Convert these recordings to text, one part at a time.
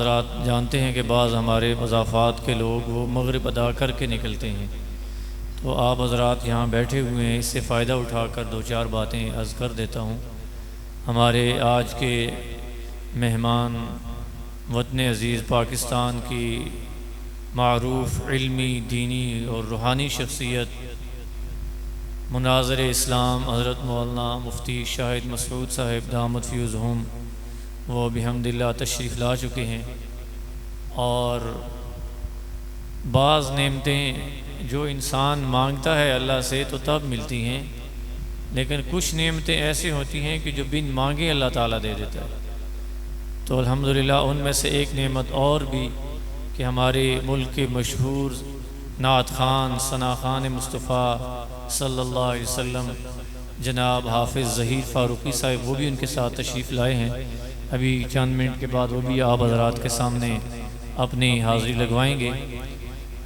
حضرات جانتے ہیں کہ بعض ہمارے مضافات کے لوگ وہ مغرب ادا کر کے نکلتے ہیں، تو آپ حضرات یہاں بیٹھے ہوئے ہیں، اس سے فائدہ اٹھا کر دو چار باتیں عرض کر دیتا ہوں۔ ہمارے آج کے مہمان وطن عزیز پاکستان کی معروف علمی، دینی اور روحانی شخصیت مناظر اسلام حضرت مولانا مفتی شاہد مسعود صاحب دامت فیضہم وہ بحمد اللہ تشریف لا چکے ہیں، اور بعض نعمتیں جو انسان مانگتا ہے اللہ سے تو تب ملتی ہیں، لیکن کچھ نعمتیں ایسی ہوتی ہیں کہ جو بن مانگے اللہ تعالیٰ دے دیتا ہے۔ تو الحمدللہ ان میں سے ایک نعمت اور بھی کہ ہمارے ملک کے مشہور نعت خوان ثنا خوان مصطفیٰ صلی اللہ علیہ وسلم جناب حافظ ظہیر فاروقی صاحب وہ بھی ان کے ساتھ تشریف لائے ہیں۔ ابھی چند منٹ کے بعد وہ بھی آپ حضرات کے سامنے اپنی حاضری لگوائیں گے۔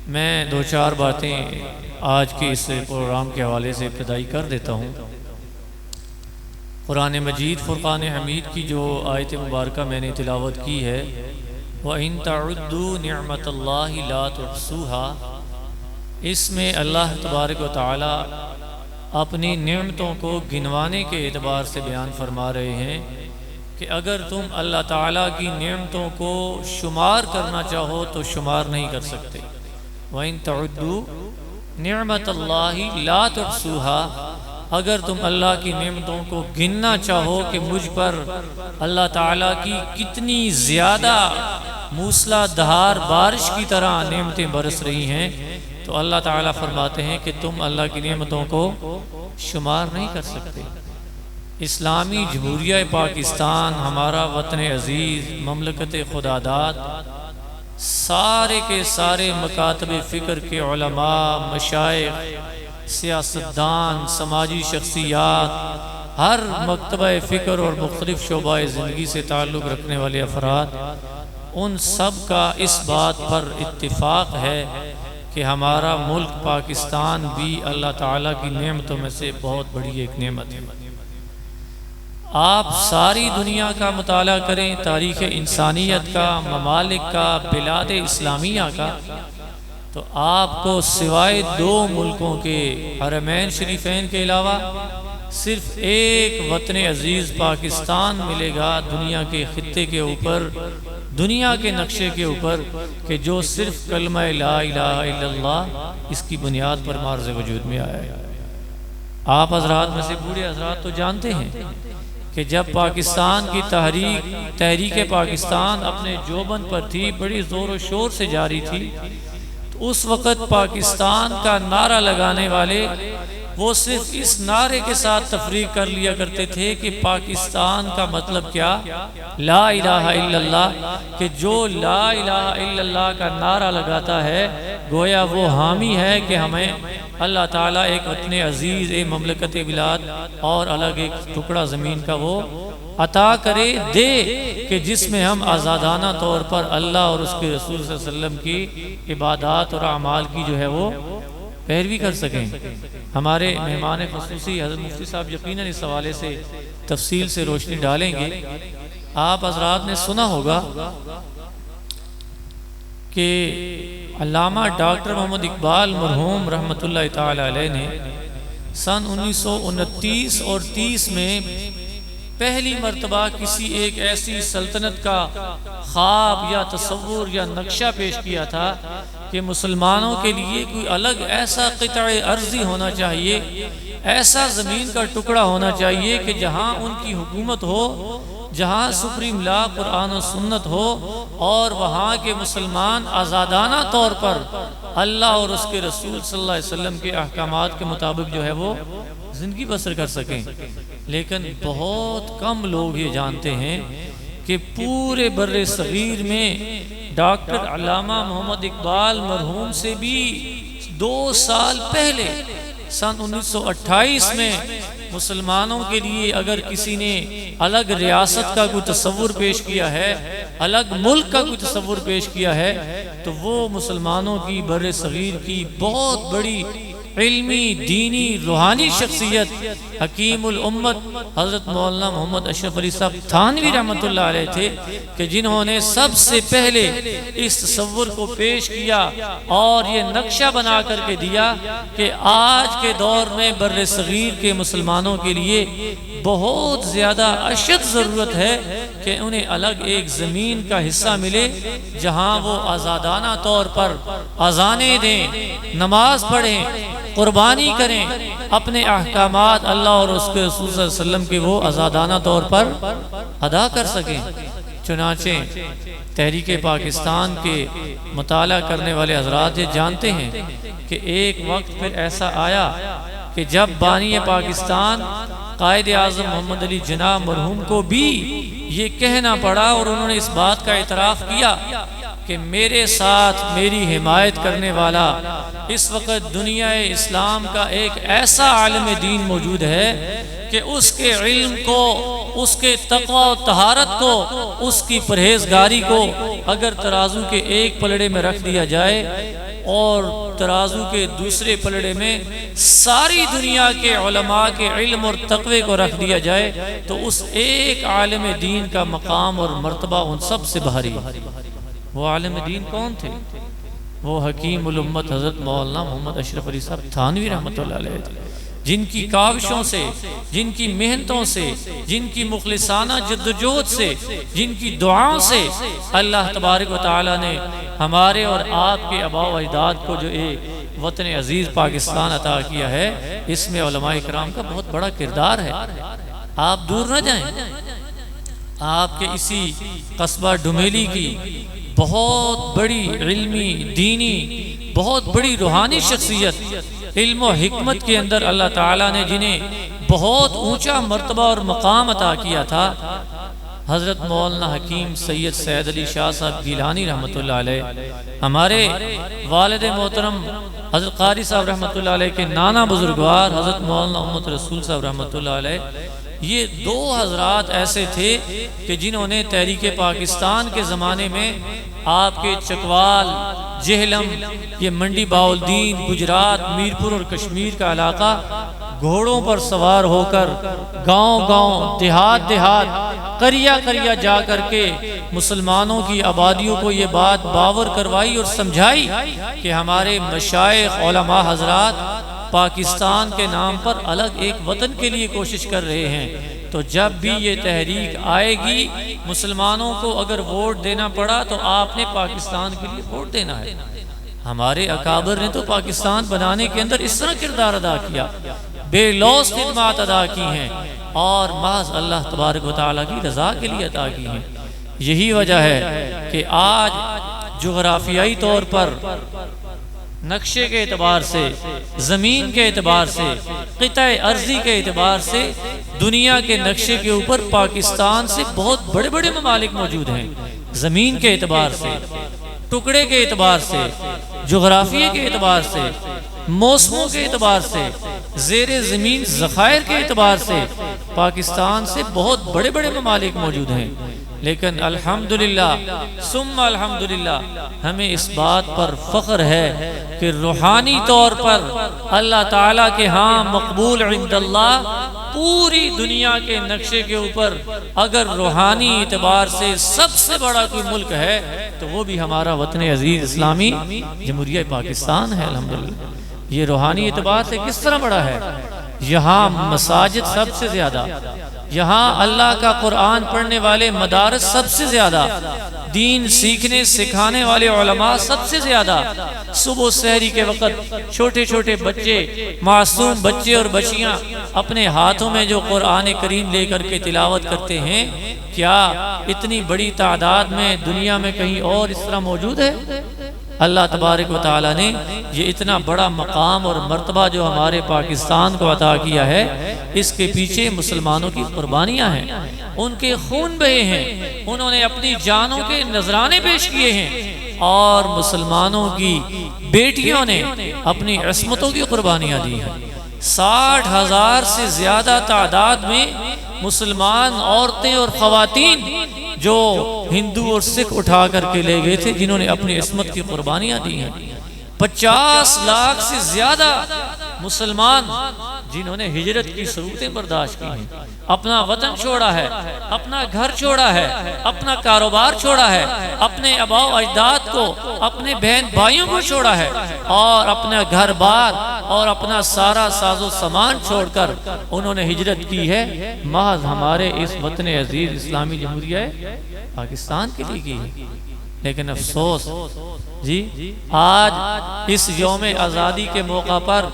میں دو چار باتیں آج کے اس پروگرام کے حوالے سے ابتدائی کر دیتا ہوں۔ قرآن مجید فرقان حمید کی جو آیت مبارکہ میں نے تلاوت کی ہے، وَإِن تَعُدُّوا نِعْمَةَ اللَّهِ لَا تُحْصُوهَا، اس میں اللہ تبارک و تعالی اپنی نعمتوں کو گنوانے کے اعتبار سے بیان فرما رہے ہیں کہ اگر تم اللہ تعالیٰ کی نعمتوں کو شمار کرنا چاہو تو شمار نہیں کر سکتے۔ وَإِن تَعُدُّوا نِعْمَةَ اللَّهِ لَا تُحْصُوهَا، اگر تم اللہ کی نعمتوں کو گننا چاہو کہ مجھ پر اللہ تعالیٰ کی کتنی زیادہ موسلا دھار بارش کی طرح نعمتیں برس رہی ہیں، تو اللہ تعالیٰ فرماتے ہیں کہ تم اللہ کی نعمتوں کو شمار نہیں کر سکتے۔ اسلامی جمہوریہ پاکستان ہمارا وطن عزیز، مملکت خداداد، سارے کے سارے مکاتب فکر کے علماء، مشائخ، سیاستدان، سماجی شخصیات، ہر مکتبہ فکر اور مختلف شعبہ زندگی سے تعلق رکھنے والے افراد، ان سب کا اس بات پر اتفاق ہے کہ ہمارا ملک پاکستان بھی اللہ تعالیٰ کی نعمتوں میں سے بہت بڑی ایک نعمت ہے۔ آپ ساری دنیا کا مطالعہ کریں، تاریخ انسانیت کا، ممالک کا، بلاد اسلامیہ کا، تو آپ کو سوائے دو ملکوں کے حرمین شریفین کے علاوہ صرف ایک وطن عزیز پاکستان ملے گا دنیا کے خطے کے اوپر، دنیا کے نقشے کے اوپر، کہ جو صرف کلمہ لا الہ الا اللہ اس کی بنیاد پر معرض وجود میں آیا ہے۔ آپ حضرات میں سے بوڑھے حضرات تو جانتے ہیں کہ جب پاکستان کی تحریک پاکستان اپنے جوبند پر تھی، بڑی زور و شور سے جاری تھی، تو اس وقت پاکستان کا نعرہ لگانے والے وہ صرف اس نعرے کے ساتھ تفریق کر لیا کرتے تھے کہ پاکستان کا مطلب کیا؟ لا الہ الا اللہ، کہ جو لا الہ الا اللہ کا نعرہ لگاتا ہے گویا وہ حامی ہے کہ ہمیں اللہ تعالیٰ ایک وطن عزیز، ایک مملکت بلاد اور الگ ایک ٹکڑا زمین کا وہ عطا کرے دے کہ جس میں ہم آزادانہ طور پر اللہ اور اس کے رسول صلی اللہ علیہ وسلم کی عبادات اور اعمال کی جو ہے وہ پیروی کر سکیں۔ ہمارے مہمان خصوصی حضرت مفتی صاحب یقیناً اس حوالے سے تفصیل سے روشنی ڈالیں گے۔ آپ حضرات نے سنا ہوگا کہ علامہ ڈاکٹر محمد اقبال مرحوم رحمۃ اللہ تعالی علیہ نے سن 1929 اور 30 میں پہلی مرتبہ کسی ایک ایسی سلطنت کا خواب یا تصور یا نقشہ پیش کیا تھا کہ مسلمانوں کے لیے کوئی الگ ایسا قطع ارضی ہونا چاہیے، ایسا زمین کا ٹکڑا ہونا چاہیے کہ جہاں ان کی حکومت ہو، جہاں سپریم لا قرآن و سنت ہو، اور وہاں کے مسلمان آزادانہ طور پر اللہ اور اس کے رسول صلی اللہ علیہ وسلم کے احکامات کے مطابق جو ہے وہ زندگی بسر کر سکیں۔ لیکن بہت کم لوگ یہ جانتے ہیں کہ پورے بر صغیر میں ڈاکٹر علامہ محمد اقبال مرحوم سے بھی 2 سال پہلے سن 1928 میں مسلمانوں کے لیے اگر کسی نے الگ ریاست کا کوئی تصور پیش کیا ہے، الگ ملک کا کوئی تصور پیش کیا ہے، تو وہ مسلمانوں کی بر صغیر کی بہت بڑی علمی دینی روحانی شخصیت حکیم الامت حضرت مولانا محمد اشرف علی صاحب تھانوی رحمۃ اللہ علیہ تھے کہ جنہوں نے سب سے پہلے اس تصور کو پیش کیا اور یہ نقشہ بنا کر کے دیا کہ آج کے دور میں بر صغیر کے مسلمانوں کے لیے بہت زیادہ اشد ضرورت ہے کہ انہیں الگ ایک زمین کا حصہ ملے جہاں وہ آزادانہ طور پر اذانیں دیں، نماز پڑھیں، قربانی کریں، اپنے احکامات اللہ اور اس کے رسول صلی اللہ علیہ وسلم کے وہ آزادانہ طور پر ادا کر سکیں۔ چنانچہ تحریک پاکستان کے مطالعہ کرنے والے حضرات یہ جانتے ہیں کہ ایک وقت پھر ایسا آیا کہ جب بانی پاکستان قائد اعظم محمد علی جناح مرحوم کو بھی یہ کہنا پڑا اور انہوں نے اس بات کا اعتراف کیا کہ میرے ساتھ میری حمایت کرنے والا اس وقت دنیا اسلام کا ایک ایسا عالم دین موجود ہے کہ اس کے علم کو، اس کے تقوی و طہارت کو، اس کی پرہیزگاری کو اگر ترازو کے ایک پلڑے میں رکھ دیا جائے اور ترازو کے دوسرے پلڑے میں ساری دنیا کے علماء کے علم اور تقوی کو رکھ دیا جائے تو اس ایک عالم دین کا مقام اور مرتبہ ان سب سے بھاری۔ وہ عالم دین کون تھے؟ وہ حکیم الامت حضرت مولانا محمد اشرف علی صاحب تھانوی رحمۃ اللہ علیہ تھے، جن کی کاوشوں سے، جن کی محنتوں سے، جن کی مخلصانہ جدوجہد سے، جن کی دعاؤں سے اللہ تبارک و تعالی نے ہمارے اور آپ کے آباء و اجداد کو جو ایک وطن عزیز پاکستان عطا کیا ہے، اس میں علماء کرام کا بہت بڑا کردار ہے۔ آپ دور نہ جائیں، آپ کے اسی قصبہ ڈومیلی کی بہت بڑی علمی، دینی، بہت بڑی روحانی شخصیت، علم و حکمت کے اندر اللہ تعالیٰ نے جنہیں بہت اونچا مرتبہ اور مقام عطا کیا تھا، حضرت مولانا حکیم سید سید علی شاہ صاحب گیلانی رحمۃ اللہ علیہ، ہمارے والد محترم حضرت قاری صاحب رحمۃ اللہ علیہ کے نانا بزرگوار حضرت مولانا محمد رسول صاحب رحمۃ اللہ علیہ، یہ دو حضرات ایسے تھے کہ جنہوں نے تحریک پاکستان کے زمانے میں آپ کے چکوال، جہلم، یہ منڈی باولدین، گجرات، میرپور اور کشمیر کا علاقہ گھوڑوں پر سوار ہو کر گاؤں گاؤں، دیہات دیہات، قریہ قریہ جا کر کے مسلمانوں کی آبادیوں کو یہ بات باور کروائی اور سمجھائی کہ ہمارے مشائخ علماء حضرات پاکستان کے نام پر الگ ایک وطن کے لیے کوشش کر رہے ہیں، تو جب بھی یہ تحریک آئے گی مسلمانوں کو اگر ووٹ دینا پڑا تو آپ نے پاکستان کے لیے ووٹ دینا ہے۔ ہمارے اکابر نے تو پاکستان بنانے کے اندر اس طرح کردار ادا کیا، بے لوث خدمات ادا کی ہیں اور محض اللہ تبارک و تعالیٰ کی رضا کے لیے ادا کی ہیں۔ یہی وجہ ہے کہ آج جغرافیائی طور پر، نقشے کے اعتبار سے، زمین کے اعتبار سے، قطع ارضی کے اعتبار سے دنیا کے نقشے کے اوپر پاکستان سے بہت بڑے بڑے ممالک موجود ہیں، زمین کے اعتبار سے، ٹکڑے کے اعتبار سے، جغرافیے کے اعتبار سے، موسموں کے اعتبار سے، زیر زمین ذخائر کے اعتبار سے پاکستان سے بہت بڑے بڑے ممالک موجود ہیں، لیکن الحمدللہ ثم الحمدللہ ہمیں اس بات پر فخر ہے کہ روحانی طور پر اللہ تعالیٰ کے ہاں مقبول عند اللہ پوری دنیا کے نقشے کے اوپر اگر روحانی اعتبار سے سب سے بڑا کوئی ملک ہے تو وہ بھی ہمارا وطن عزیز اسلامی جمہوریہ پاکستان ہے۔ الحمدللہ یہ روحانی اعتبار سے کس طرح بڑا ہے؟ یہاں مساجد سب سے زیادہ، یہاں اللہ کا قرآن پڑھنے والے مدارس سب سے زیادہ، دین سیکھنے سکھانے والے علماء سب سے زیادہ، صبح سحری کے وقت چھوٹے چھوٹے بچے، معصوم بچے اور بچیاں اپنے ہاتھوں میں جو قرآن کریم لے کر کے تلاوت کرتے ہیں، کیا اتنی بڑی تعداد میں دنیا میں کہیں اور اس طرح موجود ہے؟ اللہ تبارک و تعالیٰ نے یہ اتنا بڑا مقام اور مرتبہ جو ہمارے پاکستان کو عطا کیا ہے، اس کے پیچھے مسلمانوں کی قربانیاں ہیں، ان کے خون بہے ہیں، انہوں نے اپنی جانوں کے نذرانے پیش کیے ہیں، اور مسلمانوں کی بیٹیوں نے اپنی عصمتوں کی قربانیاں دی ہیں۔ 60,000 سے زیادہ تعداد میں مسلمان عورتیں اور خواتین جو ہندو اور سکھ اٹھا کر کے لے گئے تھے، جنہوں نے اپنی عصمت کی قربانیاں دی ہیں۔ 50 لاکھ سے زیادہ مسلمان جنہوں نے ہجرت کی صورتیں برداشت کی ہیں، اپنا وطن چھوڑا ہے، اپنا گھر چھوڑا ہے، اپنا کاروبار چھوڑا ہے، اپنے آباء و اجداد کو، اپنے بہن بھائیوں کو چھوڑا ہے، اور اپنا گھر بار اور اپنا سارا ساز و سامان چھوڑ کر انہوں نے ہجرت کی ہے، محض ہمارے اس وطن عزیز اسلامی جمہوریہ پاکستان کے لیے کی ہے۔ لیکن افسوس جی، آج اس یوم آزادی کے موقع پر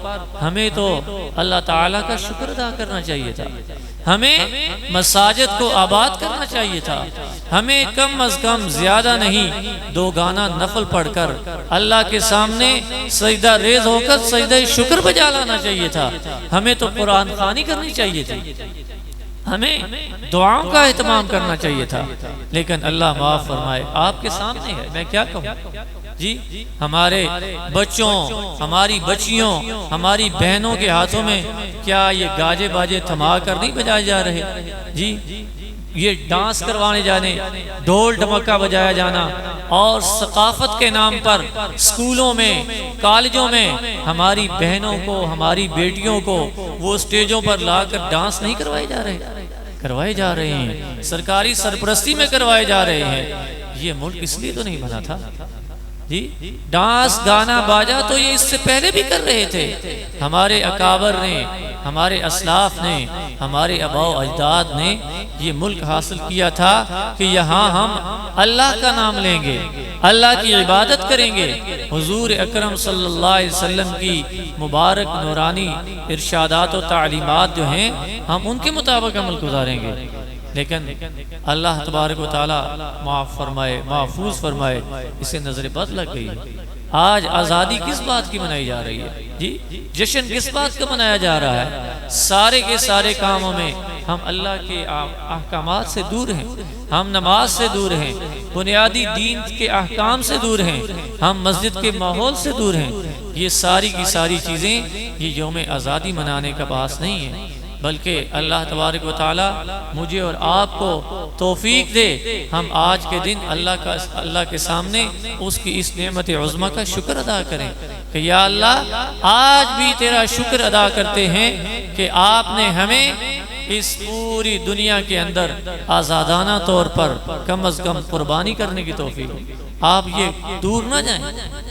ہمیں تو اللہ تعالیٰ کا شکر ادا کرنا چاہیے تھا، ہمیں مساجد کو آباد کرنا چاہیے تھا، ہمیں کم از کم زیادہ نہیں 2 گانا نفل پڑھ کر اللہ کے سامنے سجدہ ریز ہو کر سجدہ شکر بجا لانا چاہیے تھا، ہمیں تو قرآن خوانی کرنی چاہیے تھی، ہمیں دعاؤں کا اہتمام کرنا چاہیے تھا۔ لیکن اللہ معاف فرمائے، آپ کے سامنے ہے، میں کیا کہوں جی، ہمارے بچوں، ہماری بچیوں، ہماری بہنوں کے ہاتھوں میں کیا یہ گاجے باجے تھما کر نہیں بجائے جا رہے جی، یہ ڈانس کروانے جانے، ڈھول ڈھمکا بجایا جانا، اور ثقافت کے نام پر سکولوں میں، کالجوں میں ہماری بہنوں کو، ہماری بیٹیوں کو وہ سٹیجوں پر لا کر ڈانس نہیں کروائے جا رہے ہیں، سرکاری سرپرستی میں کروائے جا رہے ہیں۔ یہ ملک اس لیے تو نہیں بنا تھا جی، ڈانس گانا باجا تو یہ اس سے پہلے بھی کر رہے تھے، ہمارے اکابر نے، ہمارے اسلاف نے، ہمارے آباء و اجداد نے یہ ملک حاصل کیا تھا کہ یہاں ہم اللہ کا نام لیں گے، اللہ کی عبادت کریں گے، حضور اکرم صلی اللہ علیہ وسلم کی مبارک نورانی ارشادات و تعلیمات جو ہیں ہم ان کے مطابق عمل گزاریں گے۔ لیکن اللہ تبارک و تعالی معاف فرمائے، محفوظ فرمائے، اسے نظر بد لگ گئی۔ آج آزادی کس بات کی منائی جا رہی ہے جی، جشن کس بات کا منایا جا رہا ہے؟ سارے کے سارے کاموں میں ہم اللہ کے احکامات سے دور ہیں، ہم نماز سے دور ہیں، بنیادی دین کے احکام سے دور ہیں، ہم مسجد کے ماحول سے دور ہیں۔ یہ ساری کی ساری چیزیں یہ یوم آزادی منانے کا باعث نہیں ہے، بلکہ اللہ تبارک و تعالی مجھے اور آپ کو توفیق دے، ہم آج کے دن اللہ کے سامنے اس کی اس نعمت عظمہ کا شکر ادا کریں کہ یا اللہ آج بھی تیرا شکر ادا کرتے ہیں کہ آپ نے ہمیں اس پوری دنیا کے اندر آزادانہ طور پر کم از کم قربانی کرنے کی توفیق دی۔ آپ یہ دور نہ جائیں،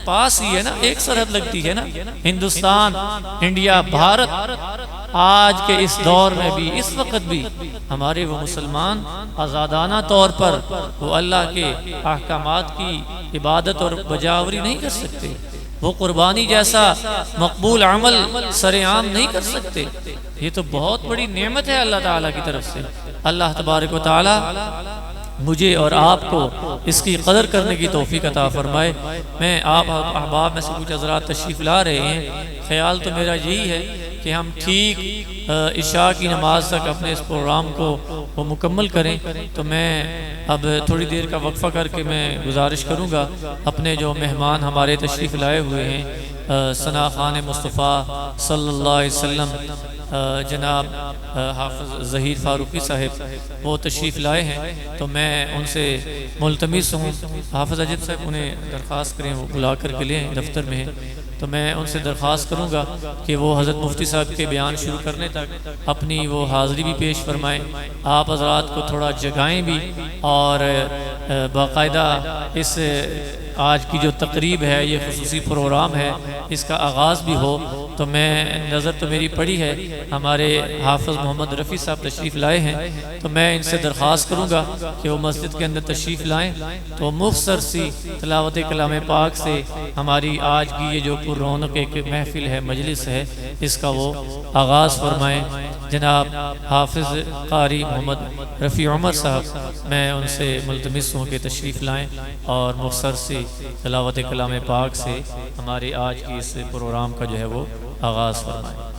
پاس ہی ہے نا، ایک سرحد لگتی ہے نا، ہندوستان، انڈیا، بھارت۔ آج کے اس دور میں بھی، اس وقت بھی ہمارے وہ مسلمان آزادانہ طور پر وہ اللہ کے احکامات کی عبادت اور بجاوری نہیں کر سکتے، وہ قربانی جیسا مقبول عمل سر عام نہیں کر سکتے۔ یہ تو بہت بڑی نعمت ہے اللہ تعالیٰ کی طرف سے۔ اللہ تبارک و تعالیٰ مجھے اور آپ کو اس کی قدر کرنے کی توفیق عطا فرمائے۔ میں آپ احباب میں سے کچھ حضرات تشریف لا رہے ہیں، خیال تو میرا یہی ہے کہ ہم ٹھیک عشاء کی نماز تک اپنے اس پروگرام کو وہ مکمل کریں۔ تو میں اب تھوڑی دیر کا وقفہ کر کے میں گزارش کروں گا اپنے جو مہمان ہمارے تشریف لائے ہوئے ہیں ثنا خان مصطفیٰ صلی اللہ علیہ وسلم، جناب حافظ ظہیر فاروقی صاحب وہ تشریف لائے ہیں، تو میں ان سے ملتمس ہوں حافظ اجد صاحب انہیں درخواست کریں، وہ بلا کر کے لیں، دفتر میں ہیں، تو میں ان سے درخواست کروں گا کہ وہ حضرت مفتی صاحب کے بیان شروع کرنے تک اپنی وہ حاضری بھی پیش فرمائیں، آپ حضرات کو تھوڑا جگائیں بھی، اور باقاعدہ اس آج کی جو تقریب ہے، یہ خصوصی پروگرام ہے، اس کا آغاز بھی ہو۔ تو میں نظر تو میری پڑی ہے ہمارے حافظ محمد رفیع صاحب تشریف لائے ہیں، تو میں ان سے درخواست کروں گا کہ وہ مسجد کے اندر تشریف لائیں، تو مختصر سی تلاوت کلام پاک سے ہماری آج کی یہ جو پر رونق ایک محفل ہے، مجلس ہے، اس کا وہ آغاز فرمائیں۔ جناب حافظ قاری محمد رفیع عمر صاحب، میں ان سے ملتمس ہوں کہ تشریف لائیں اور مختصر سی تلاوت کلام پاک سے ہمارے آج کی اس پروگرام کا جو ہے وہ آغاز فرمائیں۔